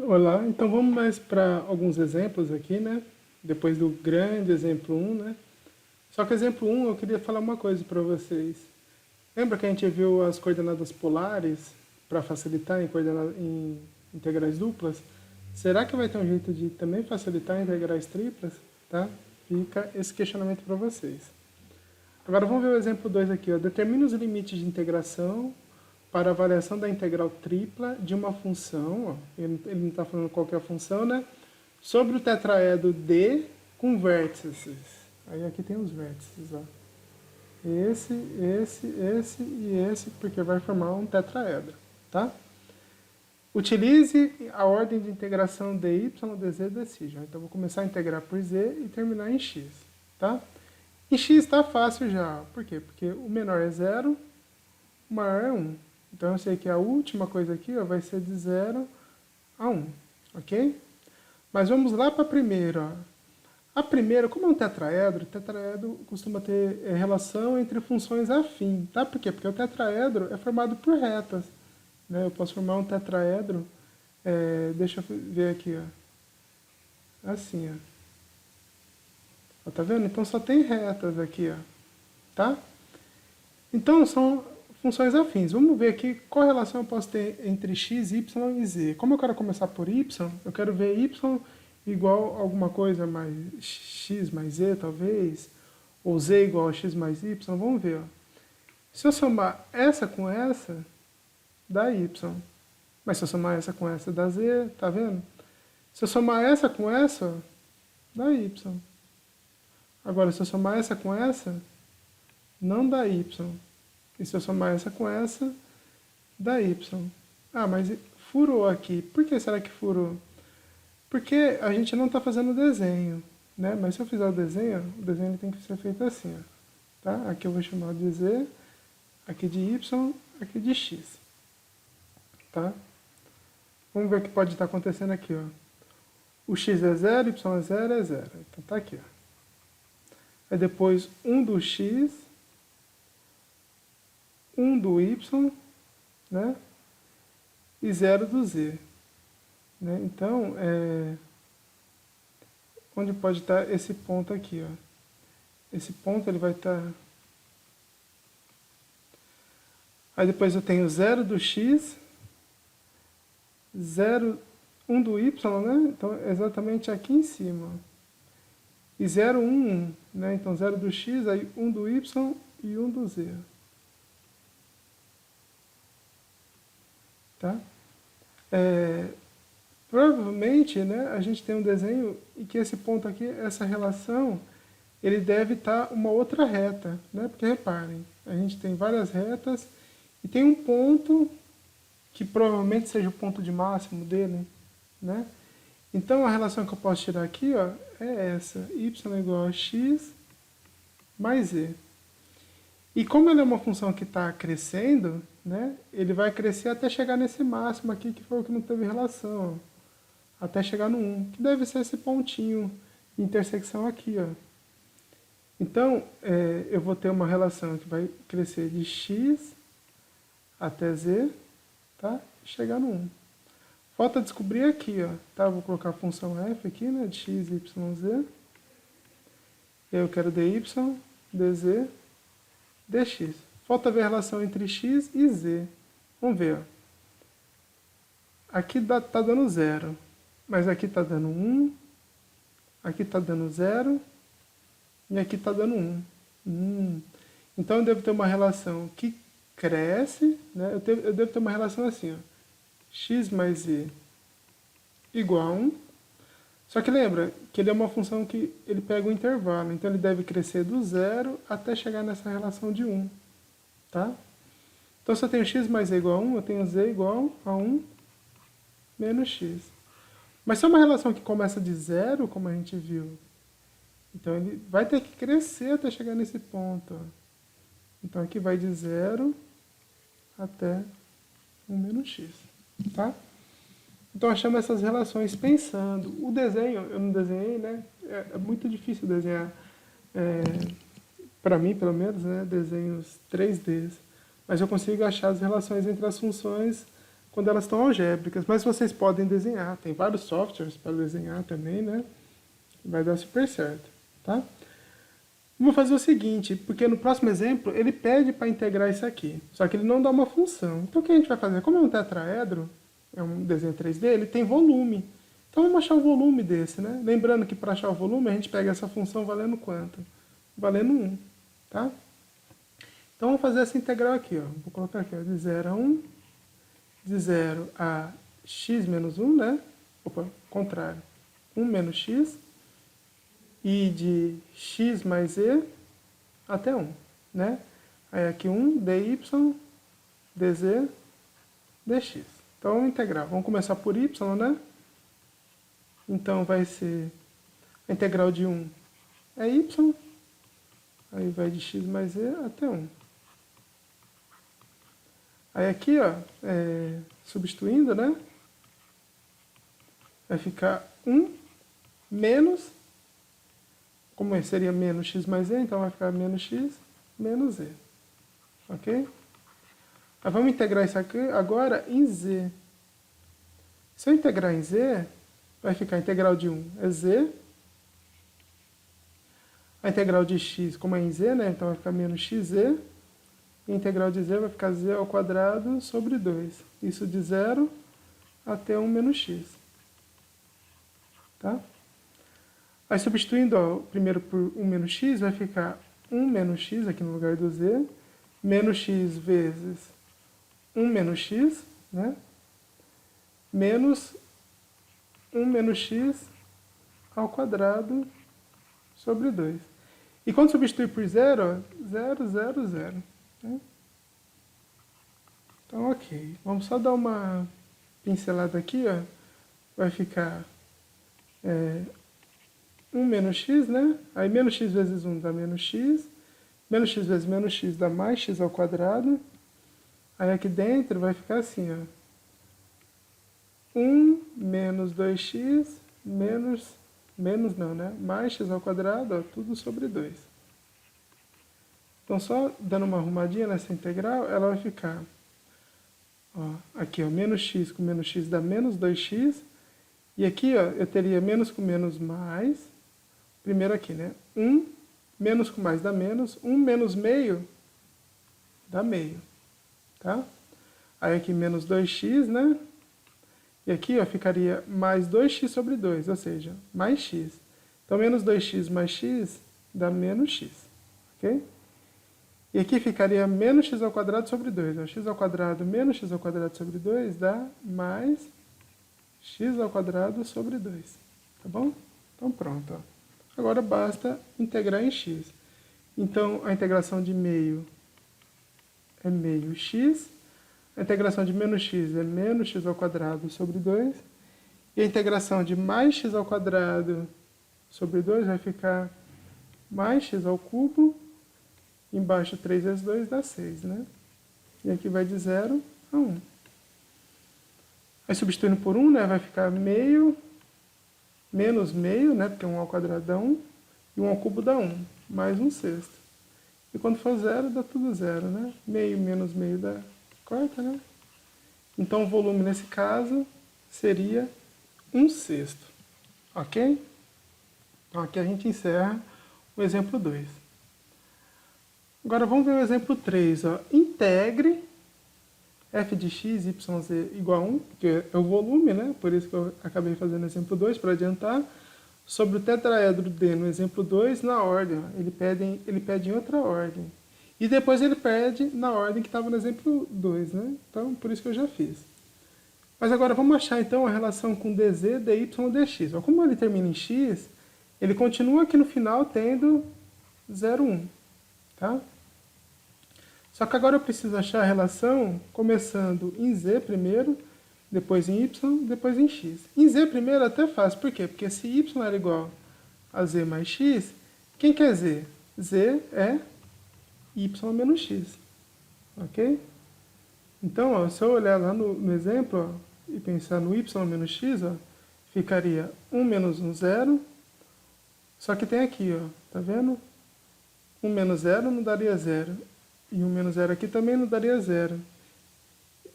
Olá, então vamos mais para alguns exemplos aqui, né? Depois do grande exemplo 1, né? Só que exemplo 1 eu queria falar uma coisa para vocês. Lembra que a gente viu as coordenadas polares para facilitar em integrais duplas? Será que vai ter um jeito de também facilitar em integrais triplas? Tá? Fica esse questionamento para vocês. Agora vamos ver o exemplo 2 aqui. Ó. Determine os limites de integração para a variação da integral tripla de uma função, ó, ele não está falando qual que é a função, né? Sobre o tetraedro D com vértices. Aí aqui tem os vértices, ó. Esse e esse, porque vai formar um tetraedro, tá? Utilize a ordem de integração dy, dz, dxi. Então vou começar a integrar por z e terminar em x, tá? Em x está fácil já. Por quê? Porque o menor é 0, o maior é 1. Então eu sei que a última coisa aqui ó, vai ser de 0 a 1, ok? Mas vamos lá para a primeira. Ó. A primeira, como é um tetraedro, o tetraedro costuma ter relação entre funções afins, tá? Por quê? Porque o tetraedro é formado por retas. Né? Eu posso formar um tetraedro, deixa eu ver aqui, ó. Assim, ó. Tá vendo? Então só tem retas aqui, ó. Tá? Então são funções afins. Vamos ver aqui qual relação eu posso ter entre x, y e z. Como eu quero começar por y, eu quero ver y igual a alguma coisa mais x mais z, talvez, ou z igual a x mais y. Vamos ver. Ó. Se eu somar essa com essa, dá y. Mas se eu somar essa com essa, dá z, tá vendo? Se eu somar essa com essa, dá y. Agora, se eu somar essa com essa, não dá y. E se eu somar essa com essa, dá y. Ah, mas furou aqui. Por que será que furou? Porque a gente não está fazendo o desenho, né? Mas se eu fizer o desenho tem que ser feito assim, ó. Tá? Aqui eu vou chamar de z, aqui de y, aqui de x. Tá? Vamos ver o que pode estar acontecendo aqui, ó. O x é 0, y é 0, é 0. Então tá aqui, ó. Aí depois 1 do x, 1 do y, né? E 0 do z. Né? Então, onde pode estar esse ponto aqui? Ó? Esse ponto ele vai estar... Aí depois eu tenho 0 do x, 0, 1 do y, né? Então, exatamente aqui em cima. E 0, 1, 1. Né? Então, 0 do x, aí 1 do y e 1 do z. Tá? Provavelmente, né, a gente tem um desenho e que esse ponto aqui, essa relação, ele deve estar uma outra reta, né? Porque reparem, a gente tem várias retas e tem um ponto que provavelmente seja o ponto de máximo dele, né? Então a relação que eu posso tirar aqui, ó, é essa, y igual a x mais z. E como ele é uma função que está crescendo, né, ele vai crescer até chegar nesse máximo aqui, que foi o que não teve relação, ó. Até chegar no 1, que deve ser esse pontinho de intersecção aqui. Ó. Então, eu vou ter uma relação que vai crescer de x até z, tá? E chegar no 1. Falta descobrir aqui, ó, tá? Vou colocar a função f aqui, né? De x, y, z. Eu quero dy, dz, dx. Falta ver a relação entre x e z. Vamos ver, ó. Aqui tá dando 0. Mas aqui está dando 1, aqui está dando 0 e aqui está dando 1. Então eu devo ter uma relação que cresce, né? Eu devo ter uma relação assim, ó, x mais z igual a 1. Só que lembra que ele é uma função que ele pega um intervalo, então ele deve crescer do 0 até chegar nessa relação de 1. Tá? Então se eu tenho x mais z igual a 1, eu tenho z igual a 1 menos x. Mas se é uma relação que começa de 0, como a gente viu, então ele vai ter que crescer até chegar nesse ponto. Ó. Então aqui vai de 0 até 1 menos x. Tá? Então achamos essas relações pensando. O desenho, eu não desenhei, né? É muito difícil desenhar, para mim pelo menos, né? Desenhos 3Ds. Mas eu consigo achar as relações entre as funções quando elas estão algébricas, mas vocês podem desenhar, tem vários softwares para desenhar também, né? Vai dar super certo, tá? Vamos fazer o seguinte, porque no próximo exemplo ele pede para integrar isso aqui, só que ele não dá uma função. Então o que a gente vai fazer? Como é um tetraedro, é um desenho 3D, ele tem volume. Então vamos achar o volume desse, né? Lembrando que para achar o volume a gente pega essa função valendo quanto? Valendo 1, tá? Então vamos fazer essa integral aqui, ó. Vou colocar aqui, ó, de 0 a 1, de 0 a x menos 1, né? Opa, contrário. 1 menos x, e de x mais e até 1, né? Aí aqui 1, dy, dz, dx. Então vamos integrar. Vamos começar por y, né? Então vai ser a integral de 1 é y, aí vai de x mais e até 1. Aí aqui, ó, substituindo, né? Vai ficar 1 menos, como seria menos x mais e, então vai ficar menos x menos e. Ok? Aí vamos integrar isso aqui agora em z. Se eu integrar em z, vai ficar a integral de 1 é z. A integral de x, como é em z, né? Então vai ficar menos xe. E a integral de z vai ficar z ao quadrado sobre 2. Isso de 0 até 1 menos x. Tá? Aí substituindo, ó, primeiro por 1 menos x, vai ficar 1 menos x aqui no lugar do z, menos x vezes 1 menos x, né? Menos 1 menos x ao quadrado sobre 2. E quando substituir por 0, ó, 0, 0, 0. Né? Então, ok. Vamos só dar uma pincelada aqui, ó. Vai ficar 1 menos x, né? Aí menos x vezes 1 dá menos x. Menos x vezes menos x dá mais x ao quadrado. Aí aqui dentro vai ficar assim, ó. 1 menos 2x menos não, né? Mais x ao quadrado, ó, tudo sobre 2. Então, só dando uma arrumadinha nessa integral, ela vai ficar, ó, aqui, ó, menos x com menos x dá menos 2x. E aqui, ó, eu teria menos com menos mais. Primeiro aqui, né? 1 menos com mais dá menos. 1 menos meio dá meio, tá? Aí aqui menos 2x, né? E aqui, ó, ficaria mais 2x sobre 2, ou seja, mais x. Então, menos 2x mais x dá menos x, ok? E aqui ficaria menos x ao quadrado sobre 2. Ó, x ao quadrado menos x ao quadrado sobre 2 dá mais x ao quadrado sobre 2. Tá bom? Então, pronto. Ó. Agora basta integrar em x. Então, a integração de meio é meio x. A integração de menos x é menos x ao quadrado sobre 2. E a integração de mais x ao quadrado sobre 2 vai ficar mais x ao cubo. Embaixo 3 vezes 2 dá 6, né? E aqui vai de 0 a 1. Aí substituindo por 1, né, vai ficar meio, menos meio, né, porque 1 ao quadrado dá 1, e 1 ao cubo dá 1, mais 1 sexto. E quando for 0, dá tudo 0, né? Meio menos meio dá quarta, né? Então o volume nesse caso seria 1 sexto. Ok? Então aqui a gente encerra o exemplo 2. Agora vamos ver o exemplo 3. Ó. Integre f de x, y, z igual a 1, que é o volume, né? Por isso que eu acabei fazendo o exemplo 2, para adiantar, sobre o tetraedro D no exemplo 2, na ordem. Ó. Ele pede em outra ordem. E depois ele pede na ordem que estava no exemplo 2, né? Então, por isso que eu já fiz. Mas agora vamos achar, então, a relação com dz, dy, dx. Ó. Como ele termina em x, ele continua aqui no final tendo 0, 1. Tá? Só que agora eu preciso achar a relação começando em z primeiro, depois em y, depois em x. Em z primeiro é até fácil, por quê? Porque se y era igual a z mais x, quem que é z? Z é y menos x. Ok? Então, ó, se eu olhar lá no exemplo ó, e pensar no y menos x, ó, ficaria 1 menos 1, 0. Só que tem aqui, ó, tá vendo? 1 menos 0 não daria 0. E 1 menos 0 aqui também não daria 0.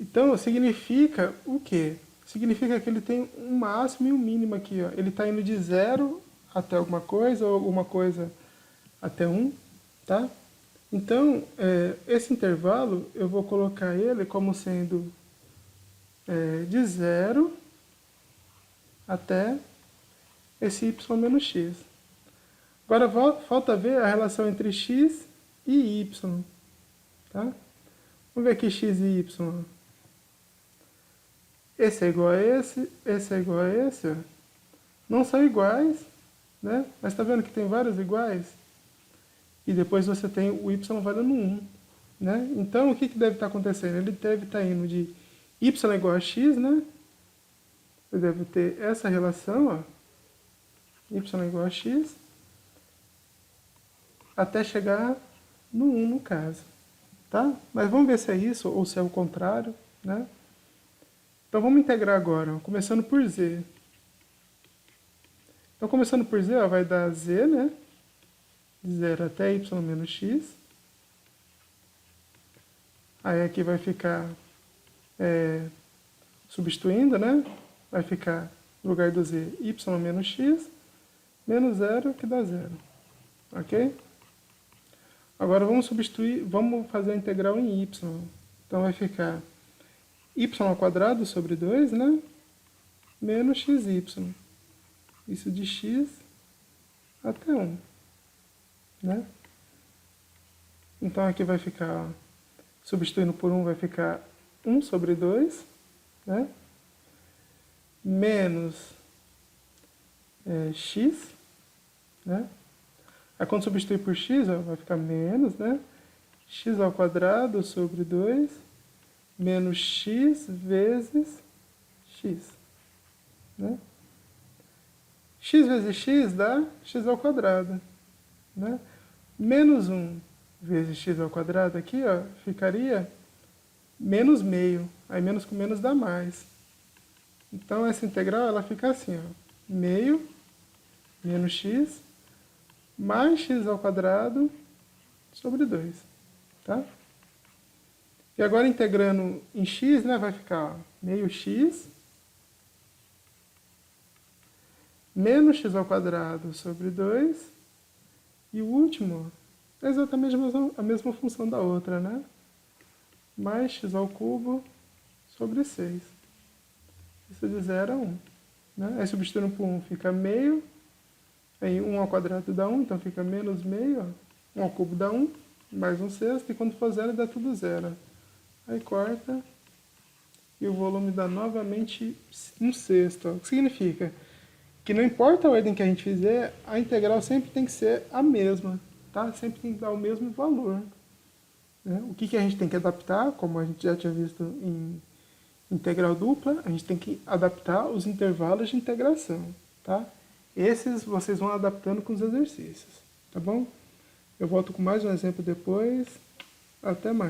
Então, significa o quê? Significa que ele tem um máximo e um mínimo aqui. Ó. Ele está indo de 0 até alguma coisa, ou alguma coisa até 1, tá? Então, esse intervalo, eu vou colocar ele como sendo de 0 até esse y menos x. Agora, falta ver a relação entre x e y. Tá? Vamos ver aqui x e y. Esse é igual a esse é igual a esse. Ó. Não são iguais, né? Mas está vendo que tem vários iguais? E depois você tem o y valendo 1. Né? Então, o que deve estar acontecendo? Ele deve estar indo de y igual a x, né? Ele deve ter essa relação, ó, y igual a x, até chegar no 1, no caso. Tá? Mas vamos ver se é isso ou se é o contrário. Né? Então, vamos integrar agora, ó, começando por z. Então, começando por z, ó, vai dar z, né? De 0 até y menos x. Aí aqui vai ficar substituindo, né? Vai ficar, no lugar do z, y menos x, menos 0, que dá 0. Ok? Agora vamos substituir, vamos fazer a integral em y. Então vai ficar y ao quadrado sobre 2, né? Menos xy. Isso de x até 1. Né? Então aqui vai ficar, ó, substituindo por 1 vai ficar 1 sobre 2, né? Menos x, né? Aí quando substituir por x, ó, vai ficar menos, né? X ao quadrado sobre 2, menos x vezes x. Né? X vezes x dá x ao quadrado. Né? Menos 1 vezes x ao quadrado aqui, ó, ficaria menos meio. Aí menos com menos dá mais. Então essa integral ela fica assim, ó, meio menos x mais x ao quadrado sobre 2. Tá? E agora integrando em x, né, vai ficar, ó, meio x menos x ao quadrado sobre 2. E o último é exatamente a mesma função da outra, né? Mais x ao cubo sobre 6. Isso de 0 a 1. Né? Aí substituindo por 1 fica meio. Aí 1 ao quadrado dá 1, então fica menos meio. Ó. 1 ao cubo dá 1, mais 1 sexto. E quando for 0 dá tudo 0. Aí corta. E o volume dá novamente 1 sexto. Ó. O que significa? Que não importa a ordem que a gente fizer, a integral sempre tem que ser a mesma, tá? Sempre tem que dar o mesmo valor. Né? O que a gente tem que adaptar, como a gente já tinha visto em integral dupla, a gente tem que adaptar os intervalos de integração, tá? Esses vocês vão adaptando com os exercícios, tá bom? Eu volto com mais um exemplo depois. Até mais.